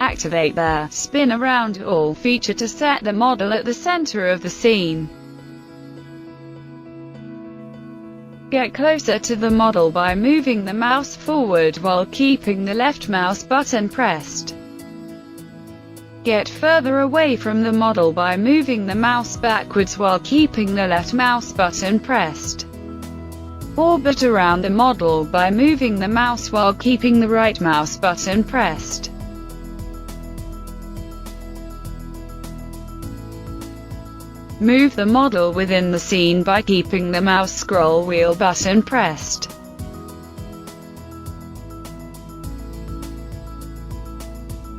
Activate the Spin Around All feature to set the model at the center of the scene. Get closer to the model by moving the mouse forward while keeping the left mouse button pressed. Get further away from the model by moving the mouse backwards while keeping the left mouse button pressed. Orbit around the model by moving the mouse while keeping the right mouse button pressed. Move the model within the scene by keeping the mouse scroll wheel button pressed.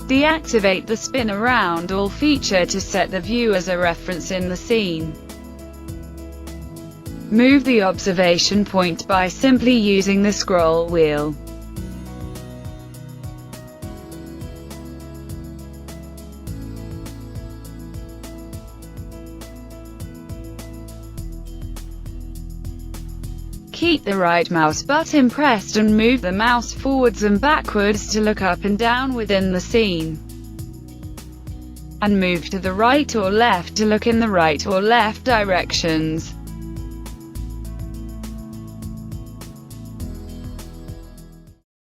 Deactivate the Spin Around All feature to set the view as a reference in the scene. Move the observation point by simply using the scroll wheel. Keep the right mouse button pressed and move the mouse forwards and backwards to look up and down within the scene. And move to the right or left to look in the right or left directions.